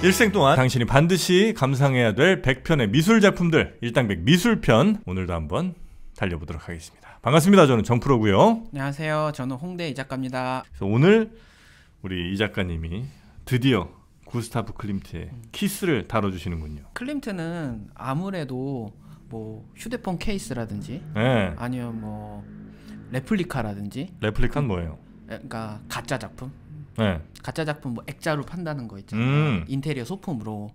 일생 동안 당신이 반드시 감상해야 될 100편의 미술 작품들, 일당백 미술편, 오늘도 한번 달려보도록 하겠습니다. 반갑습니다. 저는 정프로고요. 안녕하세요. 저는 홍대 이 작가입니다. 그래서 오늘 우리 이 작가님이 드디어 구스타프 클림트의 키스를 다뤄주시는군요. 클림트는 아무래도 뭐 휴대폰 케이스라든지 네. 아니면 뭐 레플리카라든지. 레플리카는 뭐예요? 그러니까 가짜 작품. 네. 가짜 작품 뭐 액자로 판다는 거 있잖아요. 인테리어 소품으로.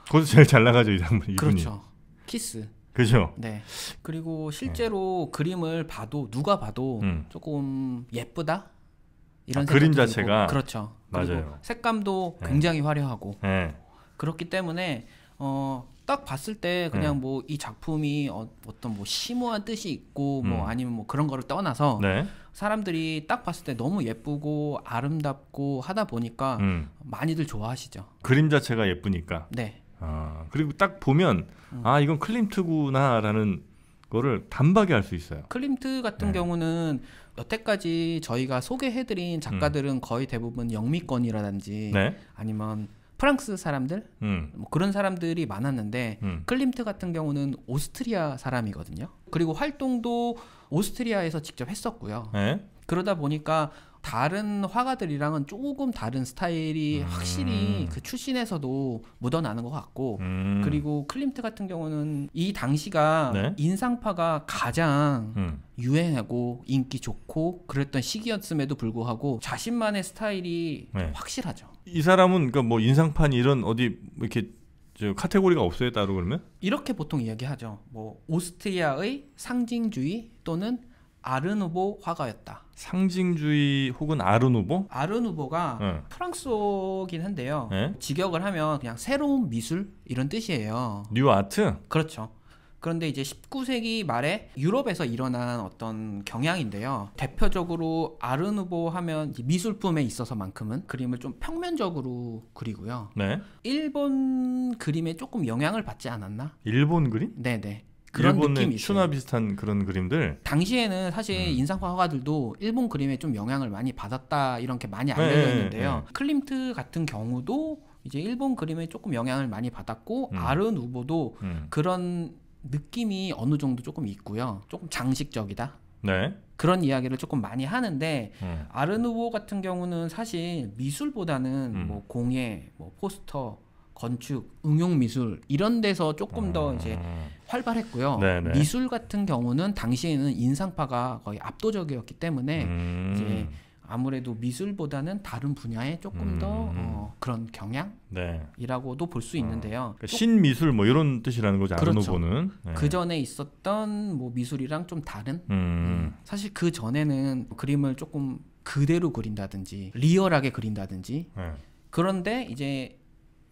거기서 제일 잘 나가죠, 이분이. 그렇죠. 키스. 그죠. 네. 그리고 실제로 그림을 봐도 누가 봐도 조금 예쁘다 이런 그림 생각이 자체가. 들고. 그렇죠. 맞아요. 그리고 색감도 굉장히 화려하고. 네. 그렇기 때문에 딱 봤을 때 그냥 뭐 이 작품이 어떤 뭐 심오한 뜻이 있고 뭐 아니면 뭐 그런 거를 떠나서 네. 사람들이 딱 봤을 때 너무 예쁘고 아름답고 하다 보니까 많이들 좋아하시죠. 그림 자체가 예쁘니까. 네. 그리고 딱 보면 이건 클림트구나라는 거를 단박에 알 수 있어요. 클림트 같은 경우는 여태까지 저희가 소개해드린 작가들은 거의 대부분 영미권이라든지 네. 아니면 프랑스 사람들 뭐 그런 사람들이 많았는데 클림트 같은 경우는 오스트리아 사람이거든요. 그리고 활동도 오스트리아에서 직접 했었고요. 네. 그러다 보니까 다른 화가들이랑은 조금 다른 스타일이 확실히 그 출신에서도 묻어나는 것 같고 그리고 클림트 같은 경우는 이 당시가 네. 인상파가 가장 유행하고 인기 좋고 그랬던 시기였음에도 불구하고 자신만의 스타일이 네. 확실하죠. 이 사람은 그러니까 뭐 인상판 이런 어디 이렇게 카테고리가 없어요, 따로 그러면? 이렇게 보통 이야기하죠. 뭐 오스트리아의 상징주의 또는 아르누보 화가였다. 상징주의 혹은 아르누보? 아르누보가 프랑스어긴 한데요. 네? 직역을 하면 그냥 새로운 미술 이런 뜻이에요. 뉴 아트? 그렇죠. 그런데 이제 19세기 말에 유럽에서 일어난 어떤 경향인데요. 대표적으로 아르누보 하면 미술품에 있어서만큼은 그림을 좀 평면적으로 그리고요. 네. 일본 그림에 조금 영향을 받지 않았나? 일본 그림? 네네. 그런 느낌이 일본의 있어요. 추나 비슷한 그런 그림들. 당시에는 사실 인상파 화가들도 일본 그림에 좀 영향을 많이 받았다 이런 게 많이 알려져 있는데요. 클림트 같은 경우도 이제 일본 그림에 조금 영향을 많이 받았고 아르누보도 그런 느낌이 어느 정도 조금 있고요. 조금 장식적이다. 네. 그런 이야기를 조금 많이 하는데 아르누보 같은 경우는 사실 미술보다는 뭐 공예, 뭐 포스터, 건축, 응용미술 이런 데서 조금 더 이제 활발했고요. 네네. 미술 같은 경우는 당시에는 인상파가 거의 압도적이었기 때문에 이제 아무래도 미술보다는 다른 분야에 조금 더 그런 경향이라고도 볼 수 있는데요. 그러니까 신미술 뭐 이런 뜻이라는 거죠. 그렇죠. 아르누보는. 네. 그 전에 있었던 뭐 미술이랑 좀 다른. 사실 그 전에는 그림을 조금 그대로 그린다든지 리얼하게 그린다든지. 네. 그런데 이제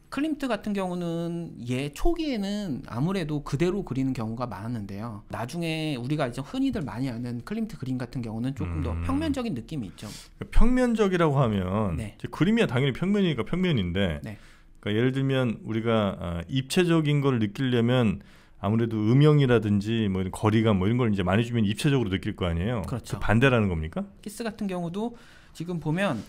클림트 같은 경우는 초기에는 아무래도 그대로 그리는 경우가 많았는데요. 나중에 우리가 이제 흔히들 많이 아는 클림트 그림 같은 경우는 조금 더 평면적인 느낌이 있죠. 평면적이라고 하면 네. 그림이야 당연히 평면이니까 평면인데 네. 그러니까 예를 들면 우리가 입체적인 걸 느끼려면 아무래도 음영이라든지 뭐 이런 거리감 뭐 이런 걸 이제 많이 주면 입체적으로 느낄 거 아니에요. 그렇죠. 그 반대라는 겁니까? 키스 같은 경우도 지금 보면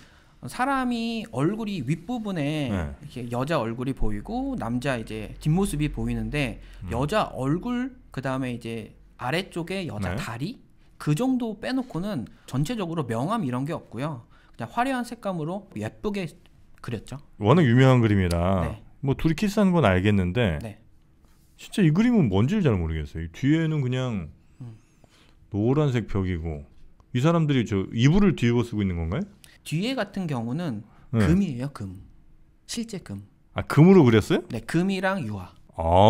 사람이 얼굴이 윗부분에 이렇게 여자 얼굴이 보이고 남자 이제 뒷모습이 보이는데 여자 얼굴 그다음에 이제 아래쪽에 여자 다리 그 정도 빼놓고는 전체적으로 명암 이런 게 없고요. 그냥 화려한 색감으로 예쁘게 그렸죠. 워낙 유명한 그림이라 네. 뭐 둘이 키스하는 건 알겠는데 네. 진짜 이 그림은 뭔지를 잘 모르겠어요. 뒤에는 그냥 노란색 벽이고 이 사람들이 저 이불을 뒤집어 쓰고 있는 건가요? 뒤에 같은 경우는 금이에요. 금. 실제 금. 금으로 그렸어요? 네, 금이랑 유화.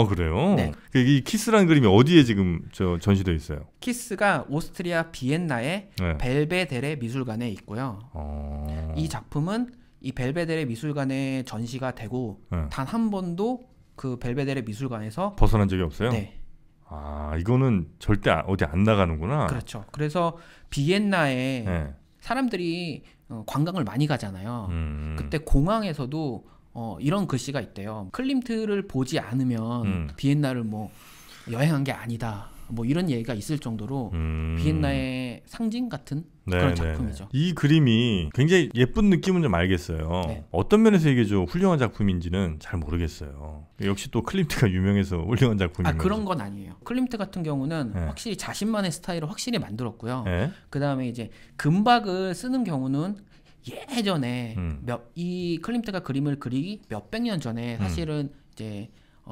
그래요? 네. 이 키스라는 그림이 어디에 지금 전시되어 있어요? 키스가 오스트리아 비엔나의 벨베데레 미술관에 있고요. 이 작품은 이 벨베데레 미술관에 전시가 되고 단 한 번도 그 벨베데레 미술관에서 벗어난 적이 없어요? 네. 이거는 절대 어디 안 나가는구나. 그렇죠. 그래서 비엔나에 사람들이 관광을 많이 가잖아요. 그때 공항에서도 이런 글씨가 있대요. 클림트를 보지 않으면 비엔나를 뭐 여행한 게 아니다. 뭐 이런 얘기가 있을 정도로 비엔나의 상징 같은 네, 그런 네, 작품이죠. 이 그림이 굉장히 예쁜 느낌은 좀 알겠어요. 네. 어떤 면에서 이게 좀 훌륭한 작품인지는 잘 모르겠어요. 역시 또 클림트가 유명해서 훌륭한 작품인 그런 건 아니에요. 클림트 같은 경우는 네. 확실히 자신만의 스타일을 확실히 만들었고요. 네? 그 다음에 이제 금박을 쓰는 경우는 예전에 이 클림트가 그림을 그리기 몇백 년 전에 사실은 이제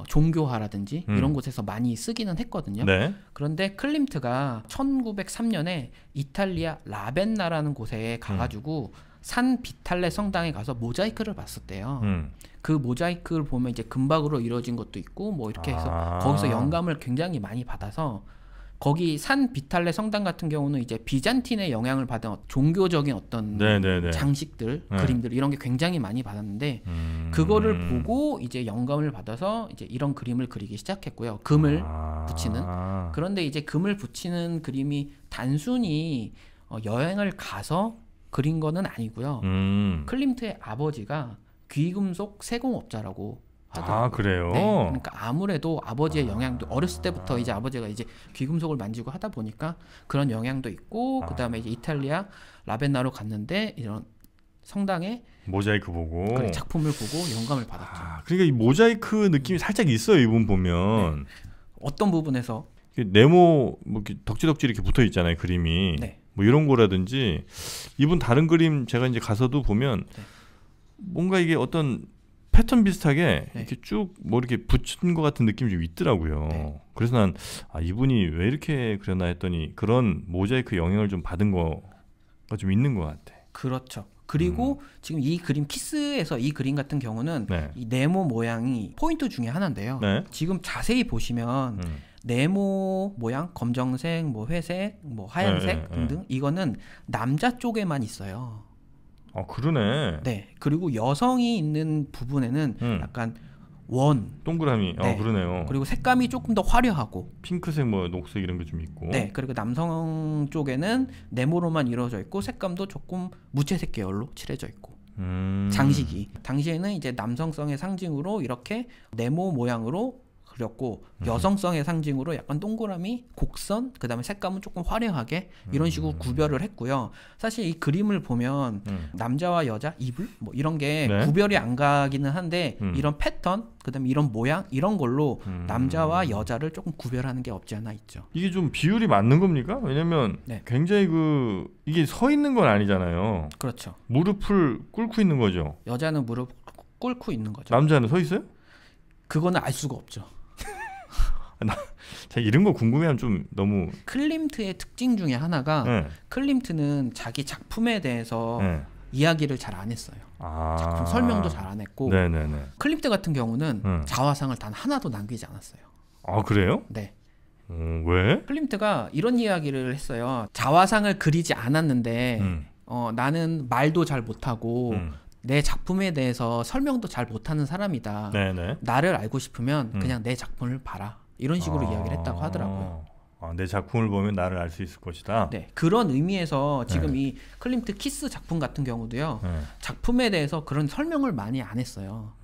종교화라든지 이런 곳에서 많이 쓰기는 했거든요. 네. 그런데 클림트가 1903년에 이탈리아 라벤나라는 곳에 가가지고 산 비탈레 성당에 가서 모자이크를 봤었대요. 그 모자이크를 보면 이제 금박으로 이루어진 것도 있고 뭐 이렇게 해서 거기서 영감을 굉장히 많이 받아서 거기 산 비탈레 성당 같은 경우는 이제 비잔틴의 영향을 받은 종교적인 어떤 네네네. 장식들, 그림들 이런 게 굉장히 많이 받았는데 그거를 보고 이제 영감을 받아서 이제 이런 그림을 그리기 시작했고요. 금을 붙이는. 그런데 이제 금을 붙이는 그림이 단순히 여행을 가서 그린 거는 아니고요. 클림트의 아버지가 귀금속 세공업자라고 하더라고요. 그래요? 네, 그러니까 아무래도 아버지의 영향도 어렸을 때부터 이제 아버지가 이제 귀금속을 만지고 하다 보니까 그런 영향도 있고 그다음에 이제 이탈리아 라벤나로 갔는데 이런 성당에 모자이크 보고 작품을 보고 영감을 받았죠. 그러니까 이 모자이크 느낌이 살짝 있어요. 이분 보면. 네. 어떤 부분에서 네모 뭐 이렇게 덕지덕지 이렇게 붙어 있잖아요. 그림이. 네. 뭐 이런 거라든지 이분 다른 그림 제가 이제 가서도 보면 뭔가 이게 어떤 패턴 비슷하게 이렇게 쭉 뭐 이렇게 붙인 것 같은 느낌이 좀 있더라고요. 그래서 난 이분이 왜 이렇게 그렸나 했더니 그런 모자이크 영향을 좀 받은 거가 좀 있는 것 같아. 그렇죠. 그리고 지금 이 그림 키스에서 이 그림 같은 경우는 이 네모 모양이 포인트 중에 하나인데요. 지금 자세히 보시면 네모 모양 검정색, 뭐 회색, 뭐 하얀색 등등 이거는 남자 쪽에만 있어요. 그러네. 네. 그리고 여성이 있는 부분에는 약간 원 동그라미. 그러네요. 그리고 색감이 조금 더 화려하고 핑크색, 뭐 녹색 이런 게 좀 있고. 네. 그리고 남성 쪽에는 네모로만 이루어져 있고 색감도 조금 무채색 계열로 칠해져 있고. 장식이 당시에는 이제 남성성의 상징으로 이렇게 네모 모양으로 그렸고 여성성의 상징으로 약간 동그라미, 곡선, 그다음에 색감은 조금 화려하게 이런 식으로 구별을 했고요. 사실 이 그림을 보면 남자와 여자, 이불 뭐 이런 게 구별이 안 가기는 한데 이런 패턴, 그다음에 이런 모양 이런 걸로 남자와 여자를 조금 구별하는 게 없지 않아 있죠. 이게 좀 비율이 맞는 겁니까? 왜냐면 굉장히 이게 서 있는 건 아니잖아요. 그렇죠. 무릎을 꿇고 있는 거죠. 여자는 무릎 꿇고 있는 거죠. 남자는 서 있어요? 그거는 알 수가 없죠. 제가 이런 거 궁금해하면 좀 너무. 클림트의 특징 중에 하나가 클림트는 자기 작품에 대해서 이야기를 잘 안 했어요. 작품 설명도 잘 안 했고. 클림트 같은 경우는 자화상을 단 하나도 남기지 않았어요. 그래요? 네. 왜? 클림트가 이런 이야기를 했어요. 자화상을 그리지 않았는데 나는 말도 잘 못하고 내 작품에 대해서 설명도 잘 못하는 사람이다. 나를 알고 싶으면 그냥 내 작품을 봐라. 이런 식으로 이야기를 했다고 하더라고요. 내 작품을 보면 나를 알 수 있을 것이다. 네, 그런 의미에서 지금 이 클림트 키스 작품 같은 경우도요. 작품에 대해서 그런 설명을 많이 안 했어요.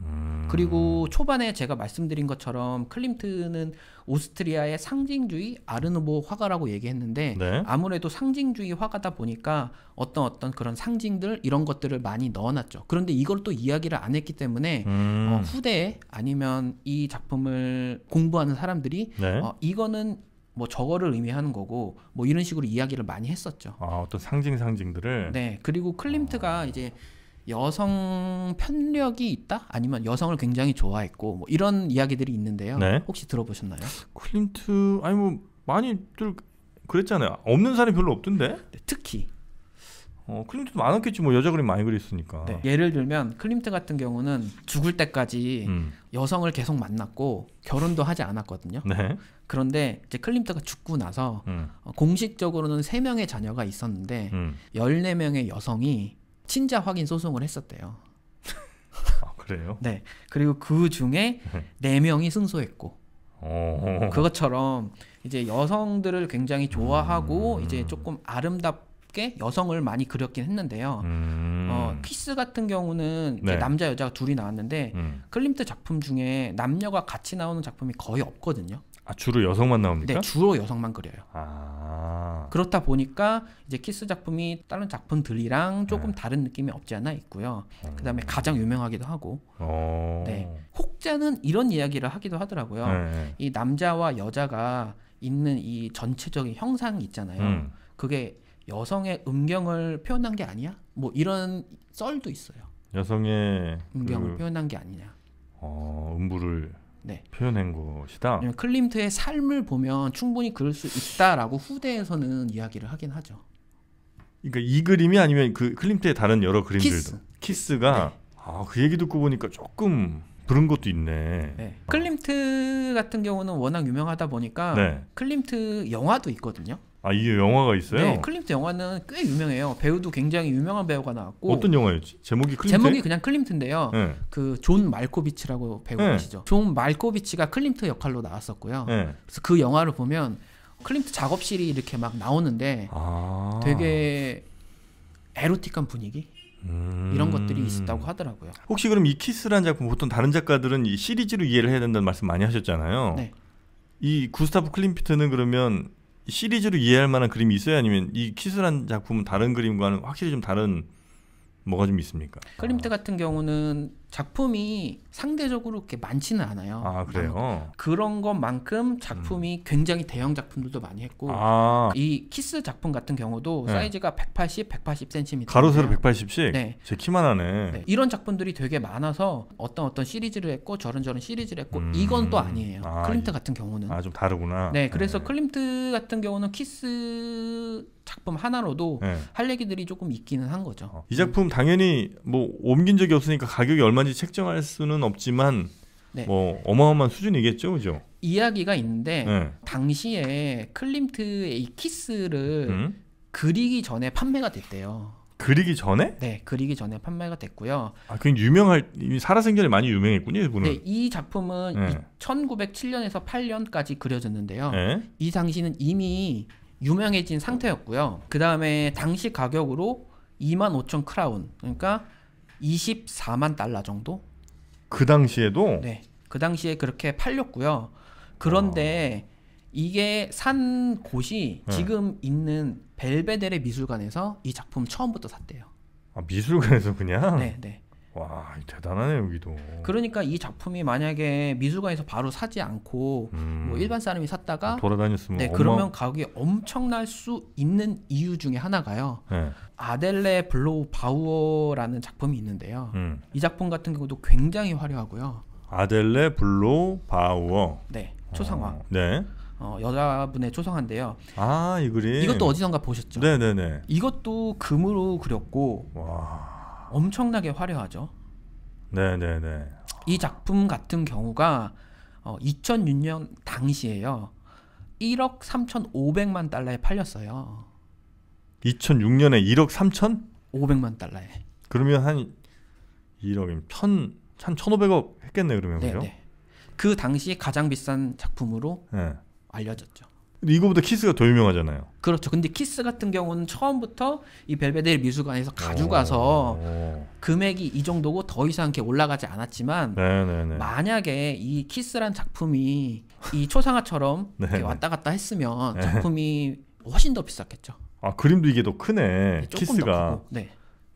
그리고 초반에 제가 말씀드린 것처럼 클림트는 오스트리아의 상징주의 아르누보 화가라고 얘기했는데 아무래도 상징주의 화가다 보니까 어떤 그런 상징들 이런 것들을 많이 넣어놨죠. 그런데 이걸 또 이야기를 안 했기 때문에 후대에 아니면 이 작품을 공부하는 사람들이 이거는 뭐 저거를 의미하는 거고 뭐 이런 식으로 이야기를 많이 했었죠. 어떤 상징들을. 네. 그리고 클림트가 이제 여성 편력이 있다? 아니면 여성을 굉장히 좋아했고 뭐 이런 이야기들이 있는데요. 혹시 들어보셨나요? 클림트 뭐 많이들 그랬잖아요. 없는 사람이 별로 없던데. 특히 클림트도 많았겠지 뭐 여자 그림 많이 그렸으니까. 예를 들면 클림트 같은 경우는 죽을 때까지 여성을 계속 만났고 결혼도 하지 않았거든요. 그런데 이제 클림트가 죽고 나서 공식적으로는 3명의 자녀가 있었는데 14명의 여성이 친자 확인 소송을 했었대요. 그래요? 네. 그리고 그 중에 4명이 승소했고. 그것처럼 이제 여성들을 굉장히 좋아하고 이제 조금 아름답게 여성을 많이 그렸긴 했는데요. 키스 같은 경우는 남자 여자가 둘이 나왔는데 클림트 작품 중에 남녀가 같이 나오는 작품이 거의 없거든요. 아, 주로 여성만 나옵니까? 네, 주로 여성만 그려요. 아. 그렇다 보니까 이제 키스 작품이 다른 작품들이랑 조금 다른 느낌이 없지 않아 있고요. 그다음에 가장 유명하기도 하고. 네. 혹자는 이런 이야기를 하기도 하더라고요. 이 남자와 여자가 있는 이 전체적인 형상이 있잖아요. 그게 여성의 음경을 표현한 게 아니야? 뭐 이런 썰도 있어요. 여성의 음경을 표현한 게 아니냐. 음부를 네. 표현한 것이다. 클림트의 삶을 보면 충분히 그럴 수 있다라고 후대에서는 이야기를 하긴 하죠. 그러니까 이 그림이 아니면 그 클림트의 다른 여러 그림들도 키스가 네. 그 얘기 듣고 보니까 조금 그런 것도 있네. 네. 클림트 같은 경우는 워낙 유명하다 보니까 네. 클림트 영화도 있거든요. 아, 이게 영화가 있어요? 네, 클림트 영화는 꽤 유명해요. 배우도 굉장히 유명한 배우가 나왔고. 어떤 영화였지? 제목이 클림트? 제목이 그냥 클림트인데요. 네. 그 존 말코비치라고 배우 아시죠? 존 말코비치가 클림트 역할로 나왔었고요. 네. 그래서 그 영화를 보면 클림트 작업실이 이렇게 막 나오는데 되게 에로틱한 분위기? 이런 것들이 있었다고 하더라고요. 혹시 그럼 이 키스라는 작품 보통 다른 작가들은 이 시리즈로 이해를 해야 된다는 말씀 많이 하셨잖아요. 네. 이 구스타프 클림트는 그러면 시리즈로 이해할 만한 그림이 있어요? 아니면 이 키스라는 작품은 다른 그림과는 확실히 좀 다른 뭐가 좀 있습니까? 클림트 같은 경우는 작품이 상대적으로 그렇게 많지는 않아요. 아, 그래요? 그런 것만큼 작품이 굉장히 대형 작품들도 많이 했고 이 키스 작품 같은 경우도 사이즈가 180, 180cm 가로 세로 180씩? 네. 제 키만 하네. 네. 이런 작품들이 되게 많아서 어떤 시리즈를 했고 저런 시리즈를 했고 이건 또 아니에요. 클림트 같은 경우는. 좀 다르구나. 네, 그래서 클림트 같은 경우는 키스 작품 하나로도 할 얘기들이 조금 있기는 한 거죠. 이 작품 당연히 뭐 옮긴 적이 없으니까 가격이 얼마인지 책정할 수는 없지만 뭐 어마어마한 수준이겠죠, 그죠? 이야기가 있는데 당시에 클림트의 이 키스를 그리기 전에 판매가 됐대요. 그리기 전에? 네, 그리기 전에 판매가 됐고요. 그냥 살아생전에 많이 유명했군요, 이분은. 네, 이 작품은 1907년에서 8년까지 그려졌는데요. 이 당시는 이미 유명해진 상태였고요. 그 다음에 당시 가격으로 25,000 크라운, 그러니까 24만 달러 정도? 그 당시에도? 네, 그 당시에 그렇게 팔렸고요. 그런데 이게 산 곳이 지금 있는 벨베데레 미술관에서 이 작품 처음부터 샀대요. 미술관에서 그냥? 네. 와, 대단하네 여기도. 그러니까 이 작품이 만약에 미술관에서 바로 사지 않고 뭐 일반 사람이 샀다가 돌아다녔으면 그러면 가격이 엄청날 수 있는 이유 중에 하나가요. 아델레 블로우 바우어라는 작품이 있는데요. 이 작품 같은 경우도 굉장히 화려하고요. 아델레 블로우 바우어. 네, 초상화. 네. 여자분의 초상화인데요. 이 그림. 이것도 어디선가 보셨죠? 네네네. 이것도 금으로 그렸고 엄청나게 화려하죠. 네네네. 이 작품 같은 경우가 2006년 당시에요. 1억 3,500만 달러에 팔렸어요. 2006년에 1억 3천? 500만 달러에. 그러면 한 1억이면 1,500억 했겠네 그러면. 그죠? 네. 그 당시 가장 비싼 작품으로 알려졌죠. 이거보다 키스가 더 유명하잖아요. 그렇죠. 근데 키스 같은 경우는 처음부터 이 벨베데레 미술관에서 가져가서 금액이 이 정도고 더 이상 이렇게 올라가지 않았지만 만약에 이 키스란 작품이 이 초상화처럼 이렇게 왔다 갔다 했으면 작품이 훨씬 더 비쌌겠죠. 그림도 이게 더 크네. 조금 키스가. 더 크고. 네.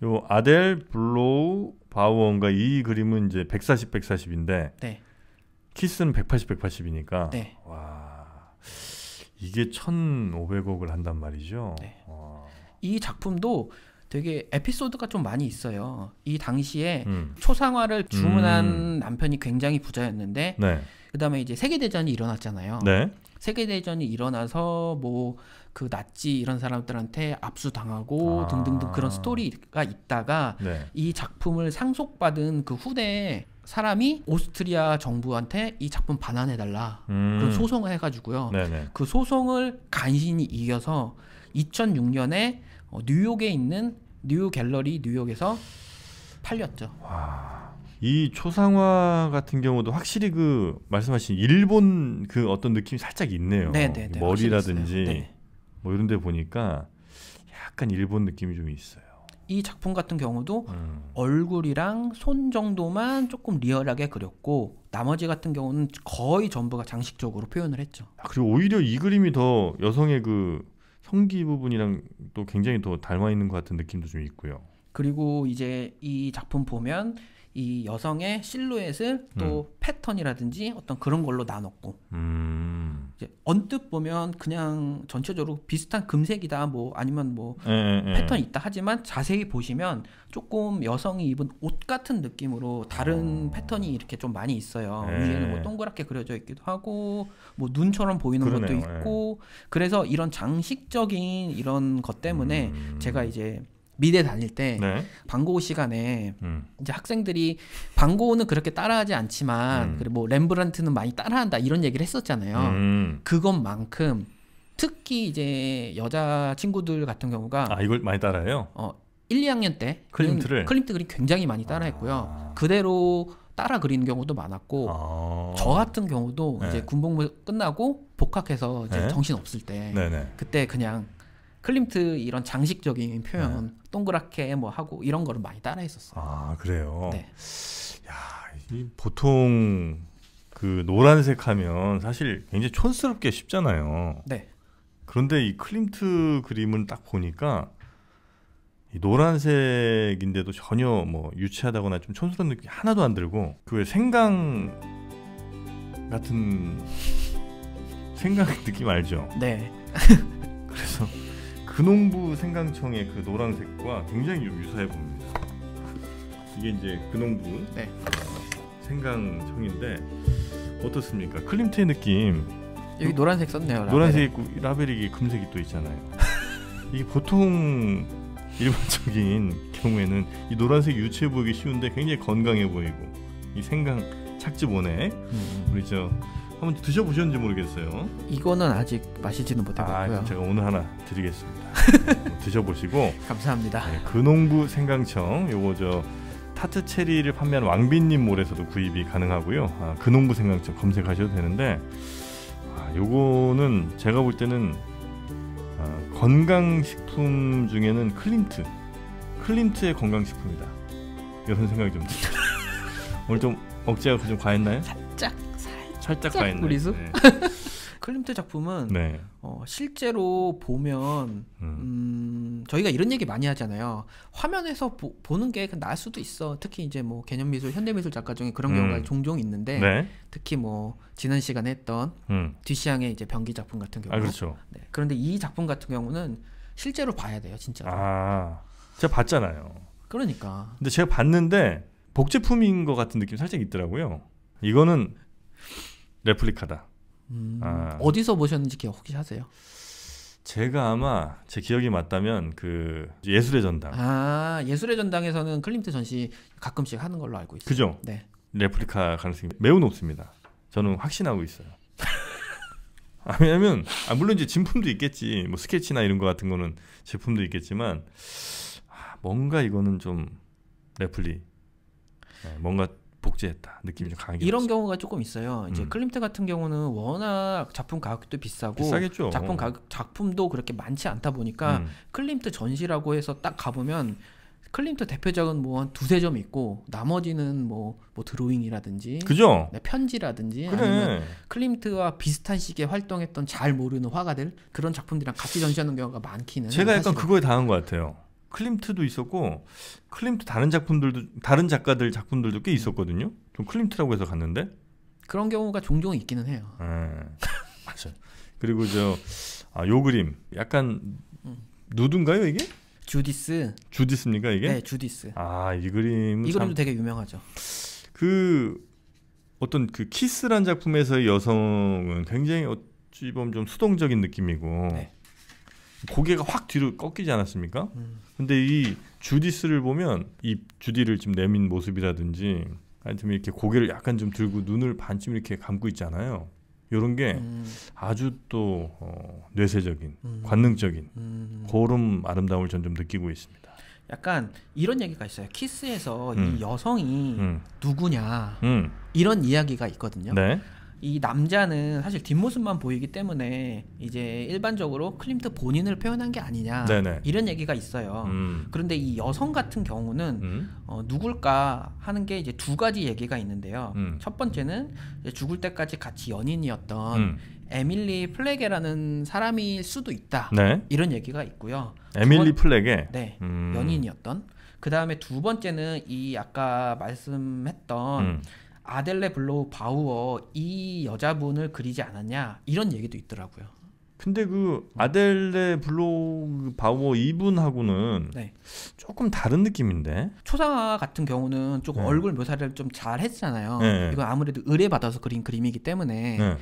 요 아델 블로우 바우어인가 이 그림은 이제 140, 140인데 키스는 180, 180이니까. 네. 와. 이게 1,500억을 한단 말이죠. 네. 이 작품도 되게 에피소드가 좀 많이 있어요. 이 당시에 초상화를 주문한 남편이 굉장히 부자였는데 그다음에 이제 세계대전이 일어났잖아요. 세계대전이 일어나서 뭐 그 나치 이런 사람들한테 압수당하고 등등등 그런 스토리가 있다가 이 작품을 상속받은 그 후대에 사람이 오스트리아 정부한테 이 작품 반환해달라 그런 소송을 해가지고요. 그 소송을 간신히 이겨서 2006년에 뉴욕에 있는 뉴 갤러리 뉴욕에서 팔렸죠. 와, 이 초상화 같은 경우도 확실히 그 말씀하신 일본 그 어떤 느낌이 살짝 있네요. 머리라든지 뭐 이런 데 보니까 약간 일본 느낌이 좀 있어요. 이 작품 같은 경우도 얼굴이랑 손 정도만 조금 리얼하게 그렸고 나머지 같은 경우는 거의 전부가 장식적으로 표현을 했죠. 그리고 오히려 이 그림이 더 여성의 그 성기 부분이랑 또 굉장히 더 닮아 있는 것 같은 느낌도 좀 있고요. 그리고 이제 이 작품 보면 이 여성의 실루엣을 또 패턴이라든지 어떤 그런 걸로 나눴고 이제 언뜻 보면 그냥 전체적으로 비슷한 금색이다 뭐 아니면 뭐 패턴이 있다 하지만 자세히 보시면 조금 여성이 입은 옷 같은 느낌으로 다른 패턴이 이렇게 좀 많이 있어요. 위에는 뭐 동그랗게 그려져 있기도 하고 뭐 눈처럼 보이는 그러네요. 것도 있고 그래서 이런 장식적인 이런 것 때문에 제가 이제 미대 다닐 때 방고 시간에 이제 학생들이 방고는 그렇게 따라하지 않지만 그리고 뭐 렘브란트는 많이 따라한다 이런 얘기를 했었잖아요. 그것만큼 특히 이제 여자 친구들 같은 경우가 이걸 많이 따라해요? 1, 2학년 때 클림트 그림 굉장히 많이 따라했고요. 그대로 따라 그리는 경우도 많았고 저 같은 경우도 이제 군복무 끝나고 복학해서 이제 정신 없을 때 그때 그냥 클림트 이런 장식적인 표현 동그랗게 뭐 하고 이런 거를 많이 따라했었어요. 그래요? 네. 야, 보통 그 노란색 하면 사실 굉장히 촌스럽게 쉽잖아요. 네. 그런데 이 클림트 그림을 딱 보니까 이 노란색인데도 전혀 뭐 유치하다거나 좀 촌스러운 느낌이 하나도 안 들고 그 생강 같은 생강 느낌 알죠? 네. 그래서 근홍부 생강청의 그 노란색과 굉장히 유사해 보입니다. 이게 이제 근홍부 생강청인데 어떻습니까? 클림트의 느낌. 여기 노란색 썼네요. 노란색 있고 라벨이 금색이 또 있잖아요. 이게 보통 일반적인 경우에는 이 노란색이 유치해 보이기 쉬운데 굉장히 건강해 보이고 이 생강 착즙 원액 우리 저 한번 드셔보셨는지 모르겠어요. 이거는 아직 마시지는 못해봤고요. 제가 오늘 하나 드리겠습니다. 드셔보시고 감사합니다. 근홍부 생강청 요거 저 타트 체리를 판매하는 왕빈님 몰에서도 구입이 가능하고요. 근홍부 생강청 검색하셔도 되는데 요거는 제가 볼 때는 건강식품 중에는 클림트의 건강식품이다 이런 생각이 좀 듭니다. 오늘 좀 억제가 좀 과했나요? 살짝 과했나요? 우리수? 클림트 작품은 실제로 보면 저희가 이런 얘기 많이 하잖아요. 화면에서 보는 게 나을 수도 있어. 특히 이제 뭐 개념미술, 현대미술 작가 중에 그런 경우가 종종 있는데 특히 뭐 지난 시간에 했던 뒷시향의 이제 변기 작품 같은 경우. 그렇죠. 그런데 이 작품 같은 경우는 실제로 봐야 돼요, 진짜. 제가 봤잖아요. 그러니까. 근데 제가 봤는데 복제품인 것 같은 느낌이 살짝 있더라고요. 이거는 레플리카다. 어디서 보셨는지 기억 혹시 하세요? 제가 아마 제 기억이 맞다면 그 예술의 전당. 예술의 전당에서는 클림트 전시 가끔씩 하는 걸로 알고 있어요. 그죠? 네. 레플리카 가능성이 매우 높습니다. 저는 확신하고 있어요. 왜냐면 물론 이제 진품도 있겠지. 뭐 스케치나 이런 거 같은 거는 제품도 있겠지만 뭔가 이거는 좀 레플리. 뭔가 복제했다 느낌이 좀 강하게 이런 났어요. 경우가 조금 있어요. 이제 클림트 같은 경우는 워낙 작품 가격도 비싸고 비싸겠죠. 작품도 그렇게 많지 않다 보니까 클림트 전시라고 해서 딱 가보면 클림트 대표작은 뭐 한 두세 점 있고 나머지는 뭐 드로잉이라든지 그죠? 편지라든지 아니면 클림트와 비슷한 시기에 활동했던 잘 모르는 화가들 그런 작품들이랑 같이 전시하는 경우가 많기는 제가 약간 그거에 당한 것 같아요. 클림트도 있었고 클림트 다른 작가들 작품들도 꽤 있었거든요. 좀 클림트라고 해서 갔는데 그런 경우가 종종 있기는 해요. 맞아요. 그리고 요 그림 약간 누드인가요 이게? 주디스입니까 이게? 네, 주디스. 이 그림 이 그림도 되게 유명하죠. 그 어떤 그 키스란 작품에서의 여성은 굉장히 어찌 보면 좀 수동적인 느낌이고 고개가 확 뒤로 꺾이지 않았습니까? 근데 이 주디스를 보면 이 주디를 지금 내민 모습이라든지 하여튼 이렇게 고개를 약간 좀 들고 눈을 반쯤 이렇게 감고 있잖아요. 이런 게 아주 또 뇌세적인, 관능적인 그런 아름다움을 전 좀 느끼고 있습니다. 약간 이런 얘기가 있어요. 키스에서 이 여성이 누구냐 이런 이야기가 있거든요. 이 남자는 사실 뒷모습만 보이기 때문에 이제 일반적으로 클림트 본인을 표현한 게 아니냐 네네. 이런 얘기가 있어요. 그런데 이 여성 같은 경우는 누굴까 하는 게 이제 두 가지 얘기가 있는데요. 첫 번째는 이제 죽을 때까지 같이 연인이었던 에밀리 플래게라는 사람일 수도 있다. 네. 이런 얘기가 있고요. 에밀리 플래게. 네, 연인이었던. 그 다음에 두 번째는 이 아까 말씀했던 아델레 블로우 바우어 이 여자분을 그리지 않았냐 이런 얘기도 있더라고요. 근데 그 아델레 블로우 바우어 이분하고는 네. 조금 다른 느낌인데. 초상화 같은 경우는 조금 네. 얼굴 묘사를 좀 잘 했잖아요. 네. 이건 아무래도 의뢰받아서 그린 그림이기 때문에. 네.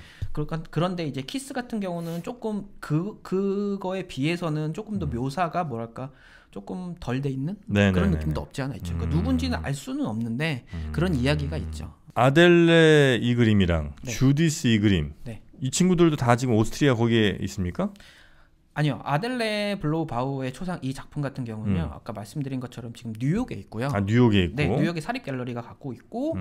그런데 이제 키스 같은 경우는 조금 그거에 비해서는 조금 더 묘사가 뭐랄까 조금 덜 돼 있는 그런 느낌도 없지 않아 있죠. 그러니까 누군지는 알 수는 없는데 그런 이야기가 있죠. 아델레 이 그림이랑 네. 주디스 이 그림. 네. 이 친구들도 다 지금 오스트리아 거기에 있습니까? 아니요. 아델레 블로우 바우의 초상 이 작품 같은 경우는요. 아까 말씀드린 것처럼 지금 뉴욕에 있고요. 아, 뉴욕에 있고. 네, 뉴욕의 사립 갤러리가 갖고 있고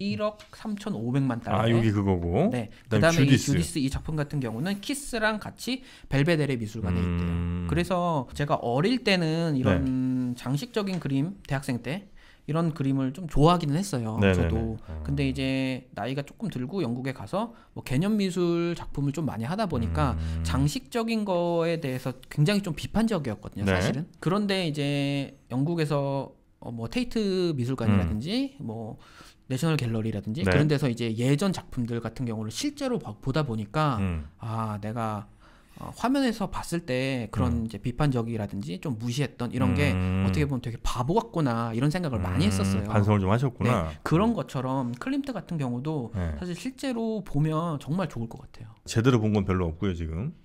1억 3,500만 달러. 아, 여기 그거고. 네. 그다음에 이 주디스 이 작품 같은 경우는 키스랑 같이 벨베데레 미술관에 있대요. 그래서 제가 어릴 때는 이런 장식적인 그림 대학생 때 이런 그림을 좀 좋아하기는 했어요. 네네네. 저도. 근데 이제 나이가 조금 들고 영국에 가서 뭐 개념 미술 작품을 좀 많이 하다 보니까 장식적인 거에 대해서 굉장히 좀 비판적이었거든요, 사실은. 그런데 이제 영국에서 뭐 테이트 미술관이라든지 뭐 내셔널 갤러리라든지 그런 데서 이제 예전 작품들 같은 경우를 실제로 보다 보니까 아, 내가 화면에서 봤을 때 그런 이제 비판적이라든지 좀 무시했던 이런 게 어떻게 보면 되게 바보 같구나 이런 생각을 많이 했었어요. 반성을 좀 하셨구나. 네, 그런 것처럼 클림트 같은 경우도 사실 실제로 보면 정말 좋을 것 같아요. 제대로 본 건 별로 없고요, 지금.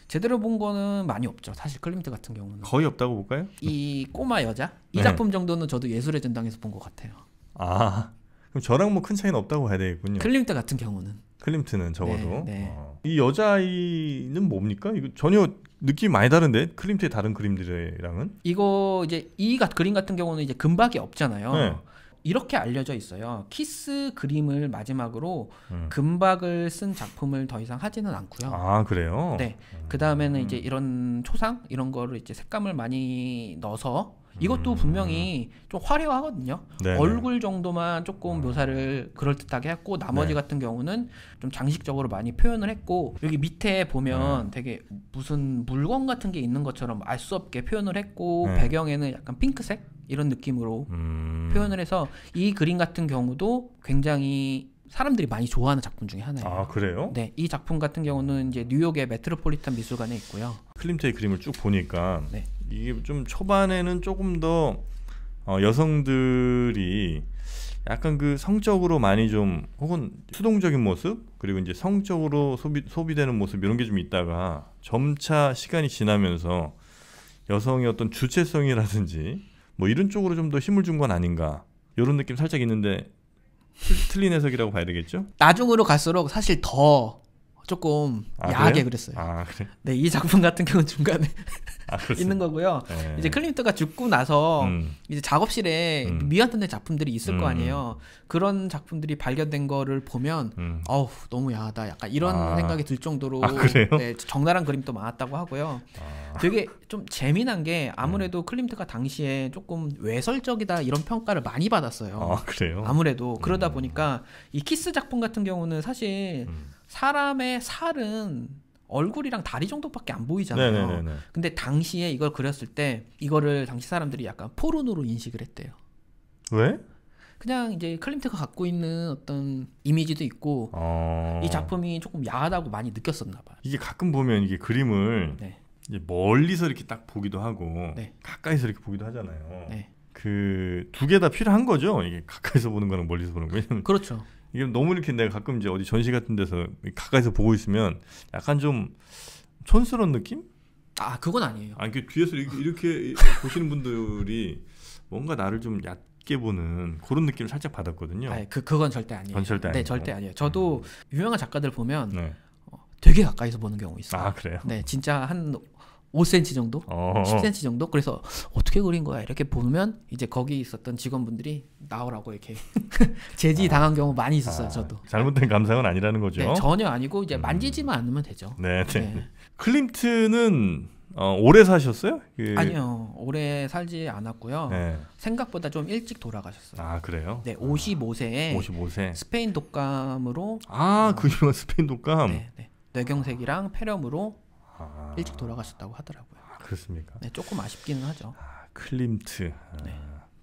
제대로 본 거는 많이 없죠. 사실 클림트 같은 경우는. 거의 없다고 볼까요? 이 꼬마 여자? 이 작품 정도는 저도 예술의 전당에서 본 것 같아요. 아, 그럼 저랑 뭐 큰 차이는 없다고 봐야 되겠군요. 클림트 같은 경우는. 클림트는 적어도. 네. 이 여자아이는 뭡니까? 이거 전혀 느낌이 많이 다른데? 클림트의 다른 그림들이랑은? 이거 이제 이 그림 같은 경우는 이제 금박이 없잖아요. 네. 이렇게 알려져 있어요. 키스 그림을 마지막으로 금박을 쓴 작품을 더 이상 하지는 않고요. 아, 그래요? 네. 그 다음에는 이제 이런 초상 이런 거를 이제 색감을 많이 넣어서 이것도 분명히 좀 화려하거든요. 네네. 얼굴 정도만 조금 묘사를 그럴듯하게 했고 나머지 같은 경우는 좀 장식적으로 많이 표현을 했고 여기 밑에 보면 되게 무슨 물건 같은 게 있는 것처럼 알 수 없게 표현을 했고 배경에는 약간 핑크색 이런 느낌으로 표현을 해서 이 그림 같은 경우도 굉장히 사람들이 많이 좋아하는 작품 중에 하나예요. 아, 그래요? 네, 이 작품 같은 경우는 이제 뉴욕의 메트로폴리탄 미술관에 있고요. 클림트의 그림을 쭉 보니까 네. 이게 좀 초반에는 조금 더 여성들이 약간 그 성적으로 많이 좀 혹은 수동적인 모습 그리고 이제 성적으로 소비되는 모습 이런 게 좀 있다가 점차 시간이 지나면서 여성의 어떤 주체성이라든지 뭐 이런 쪽으로 좀 더 힘을 준 건 아닌가 이런 느낌 살짝 있는데 틀린 해석이라고 봐야 되겠죠? 나중으로 갈수록 사실 더 조금 야하게 그래요? 그랬어요. 아, 그래? 네, 이 작품 같은 경우는 중간에 그렇습니다. 있는 거고요. 네. 이제 클림트가 죽고 나서 이제 작업실에 미완성된 작품들이 있을 거 아니에요. 그런 작품들이 발견된 거를 보면 어우 너무 야하다. 약간 이런 생각이 들 정도로 그래요? 네, 적나라한 그림도 많았다고 하고요. 되게 좀 재미난 게 아무래도 클림트가 당시에 조금 외설적이다 이런 평가를 많이 받았어요. 아, 그래요? 아무래도 그러다 보니까 이 키스 작품 같은 경우는 사실 사람의 살은 얼굴이랑 다리 정도밖에 안 보이잖아요. 네네네네. 근데 당시에 이걸 그렸을 때 이거를 당시 사람들이 약간 포르노로 인식을 했대요. 왜? 그냥 이제 클림트가 갖고 있는 어떤 이미지도 있고 이 작품이 조금 야하다고 많이 느꼈었나 봐요. 이게 가끔 보면 이게 그림을 네. 이제 멀리서 이렇게 딱 보기도 하고 네. 가까이서 이렇게 보기도 하잖아요. 네. 그 두 개 다 필요한 거죠. 이게 가까이서 보는 거랑 멀리서 보는 거. 왜냐면 그렇죠. 이게 너무 이렇게 내가 가끔 이제 어디 전시 같은 데서 가까이서 보고 있으면 약간 좀 촌스러운 느낌? 아, 그건 아니에요. 아, 이게 뒤에서 이렇게 보시는 분들이 뭔가 나를 좀 얕게 보는 그런 느낌을 살짝 받았거든요. 아, 그건 절대 아니에요. 그건 절대 네, 아니고. 절대 아니에요. 저도 유명한 작가들 보면 네. 되게 가까이서 보는 경우 있어요. 아, 그래요? 네, 진짜 한 5cm 정도, 10cm 정도. 그래서 어떻게 그린 거야? 이렇게 보면 이제 거기 있었던 직원분들이 나오라고 이렇게 제지 당한 경우 많이 있었어요. 저도. 잘못된 감상은 아니라는 거죠. 네, 전혀 아니고 이제 만지지만 않으면 되죠. 네. 클림트는 오래 사셨어요? 아니요, 오래 살지 않았고요. 네. 생각보다 좀 일찍 돌아가셨어요. 아, 그래요? 네, 55세에 스페인 독감으로. 그 유명한 스페인 독감. 네. 뇌경색이랑 폐렴으로 일찍 돌아가셨다고 하더라고요. 그렇습니까? 네, 조금 아쉽기는 하죠. 클림트.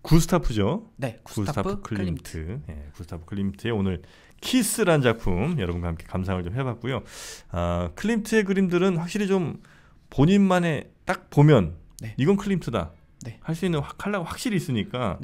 구스타프죠? 네, 구스타프 클림트. 네, 구스타프 클림트의 오늘 키스란 작품 여러분과 함께 감상을 좀 해봤고요. 클림트의 그림들은 확실히 좀 본인만의 딱 보면 이건 클림트다 할 수 있는 컬러가 확실히 있으니까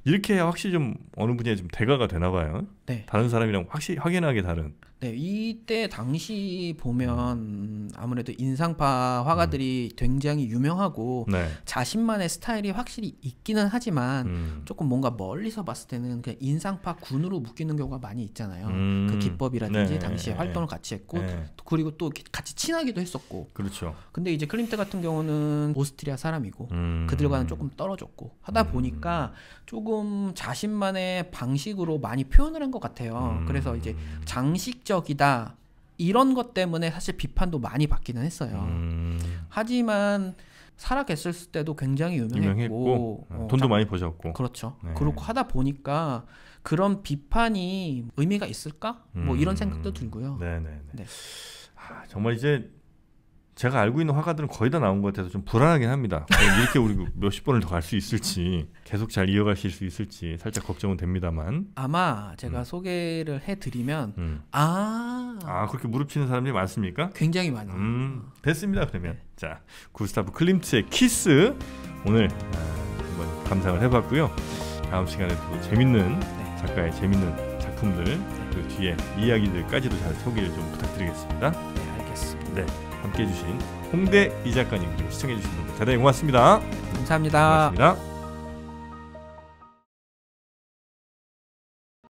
이렇게 해야 확실히 좀 어느 분야에 좀 대가가 되나 봐요. 다른 사람이랑 확연하게 다른. 네, 이때 당시 보면 아무래도 인상파 화가들이 굉장히 유명하고 자신만의 스타일이 확실히 있기는 하지만 조금 뭔가 멀리서 봤을 때는 그냥 인상파 군으로 묶이는 경우가 많이 있잖아요. 그 기법이라든지 당시에 활동을 같이 했고 그리고 또 같이 친하기도 했었고. 그렇죠. 근데 이제 클림트 같은 경우는 오스트리아 사람이고 그들과는 조금 떨어졌고 하다 보니까 조금 자신만의 방식으로 많이 표현을 한 것 같아요. 그래서 이제 장식적이다 이런 것 때문에 사실 비판도 많이 받기는 했어요. 하지만 살아계셨을 때도 굉장히 유명했고 돈도 많이 버셨고. 그렇죠. 그렇고 하다 보니까 그런 비판이 의미가 있을까? 뭐 이런 생각도 들고요. 네. 정말 이제 제가 알고 있는 화가들은 거의 다 나온 것 같아서 좀 불안하긴 합니다. 이렇게 우리 몇십 번을 더 갈 수 있을지, 계속 잘 이어가실 수 있을지 살짝 걱정은 됩니다만. 아마 제가 소개를 해드리면 그렇게 무릎치는 사람들이 많습니까? 굉장히 많아요. 됐습니다. 그러면 자, 구스타프 클림트의 키스 오늘 한번 감상을 해봤고요. 다음 시간에 또 재밌는 작가의 재밌는 작품들 그 뒤에 이야기들까지도 잘 소개를 좀 부탁드리겠습니다. 네, 알겠습니다. 네. 함께해 주신 홍대 이 작가님 그리고 시청해 주신 분들 대단히 고맙습니다. 감사합니다. 고맙습니다.